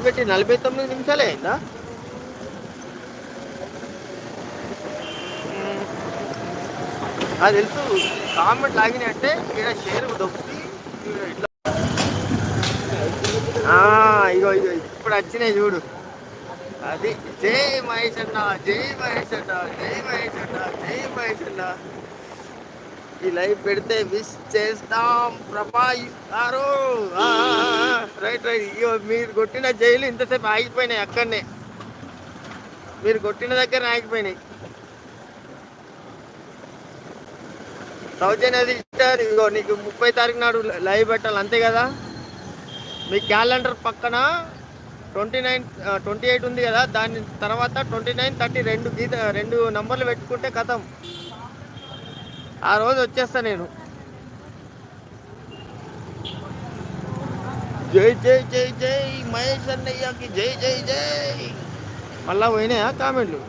పెట్టి 49 నిమిషాలే అయిందా? అది తెలుసు. కామెంట్ లాగిన అంటే ఇక్కడ షేర్ దొక్కి ఇట్లా ఇగో ఇగో ఇప్పుడు వచ్చినాయి చూడు. అది జై మహేష్ అన్న, జై మహేష్ అన్న, జై మహేష్ అన్న, జై మహేష్ అన్న. ఈ లైవ్ పెడితే విష్ చేస్తాం ప్రభా గారు. Right right. ఇగో మీరు కొట్టిన జైలు ఇంతసేపు ఆగిపోయినాయి అక్కడనే. మీరు కొట్టిన దగ్గర ఆగిపోయినాయి. సౌజన్య సిస్టర్, ఇగో నీకు 30 తారీఖు నాడు లైవ్ పెట్టాలి అంతే కదా? మీ క్యాలెండర్ పక్కన 28 ఉంది కదా, దాని తర్వాత 29, 30 రెండు నంబర్లు పెట్టుకుంటే కథం. ఆ రోజు వచ్చేస్తా నేను. జై జై జై జై మహేష్ అన్నయ్యకి జై జై జై. మళ్ళా పోయినాయా కామెంట్లు?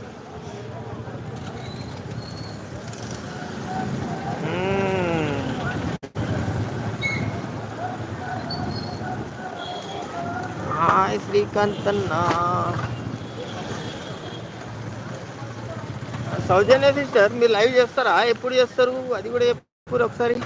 హాయ్ శ్రీకాంత్ అన్న. సౌజన్య సిస్టర్, మీరు లైవ్ చేస్తారా? ఎప్పుడు చేస్తారు అది కూడా ఎప్పుడు ఒకసారి?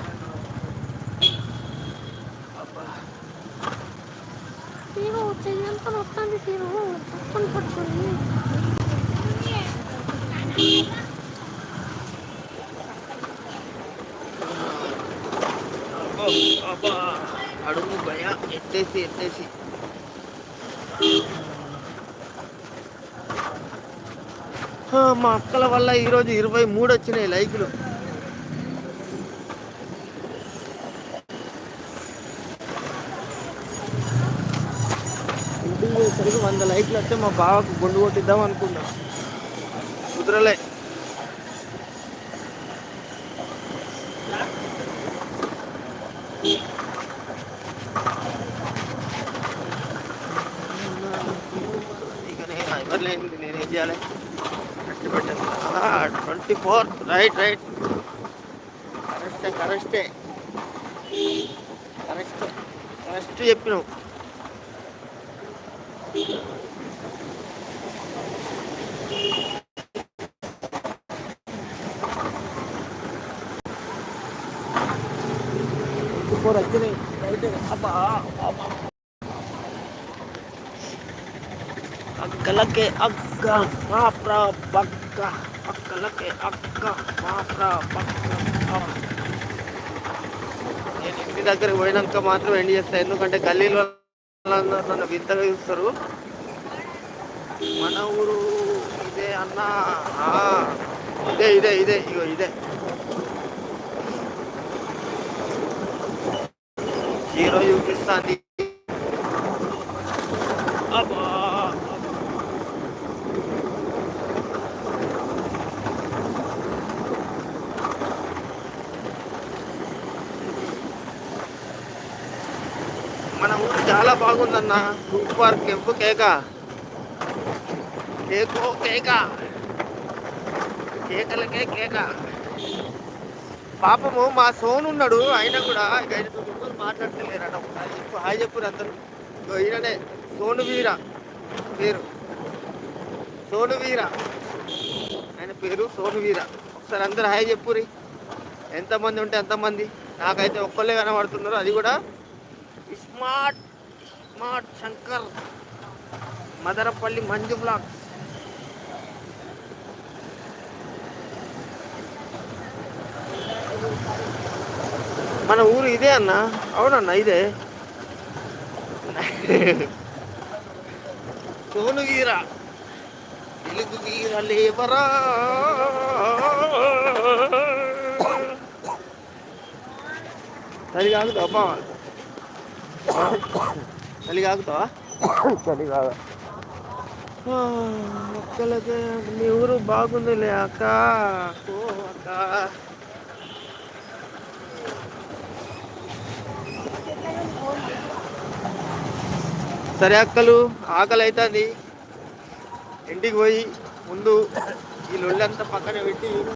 అడుగు భయ ఎత్తేసి మా అక్కల వల్ల ఈరోజు 23 వచ్చినాయి లైకులు. ఇంటికి పోయేసరికి 100 లైక్లు వస్తే మా బావకు గుండు కొట్టిద్దాం అనుకున్నా, కుదరలే. ఎవరు నేనేం చేయాలి? కష్టపెట్టాను. 24 రైట్ రైట్. కరెక్టే చెప్పినావు. వచ్చినాయి రైట్. అబ్బా అక్కలకే అక్క మా ప్రక్క, అక్కలకే అక్క మా ప్రక్క. నేను ఇంటి దగ్గరికి పోయినాక మాత్రం ఎండ్ చేస్తాను, ఎందుకంటే గల్లీలో నన్ను వింతగా చూస్తారు. మన ఊరు ఇదే అన్న, ఇదే ఇగో ఇదే హీరో చూపిస్తాంది. అబ్బా మన ఊరు చాలా బాగుందన్న. సూపర్. కెంపు కేకలకే కేక. పాపము మా సోను ఉన్నాడు, ఆయన కూడా మాట్లాడతలేరట. ఒకసారి చెప్పు, హాయ్ చెప్పురు అందరు. ఈయననే సోను వీర పేరు, సోను వీర ఆయన పేరు సోను వీర. ఒకసారి అందరు హాయ్ చెప్పురి. ఎంతమంది ఉంటే ఎంతమంది, నాకైతే ఒక్కళ్ళే కనబడుతున్నారు, అది కూడా స్మార్ట్ శంకర్ మదరపల్లి మంజు బ్లాగ్స్. మన ఊరు ఇదే అన్న. అవునన్నా ఇదే సోను వీర, తెలుగు వీర లేవరా. చలి కాగుతావా? చలి కాగుతావా? చలి కాదా? ఒక్కలకే. మీ ఊరు బాగుందిలే అక్క. అక్క సరే అక్కలు, ఆకలి అవుతుంది. ఇంటికి పోయి ముందు ఈ లొల్లంతా పక్కన పెట్టి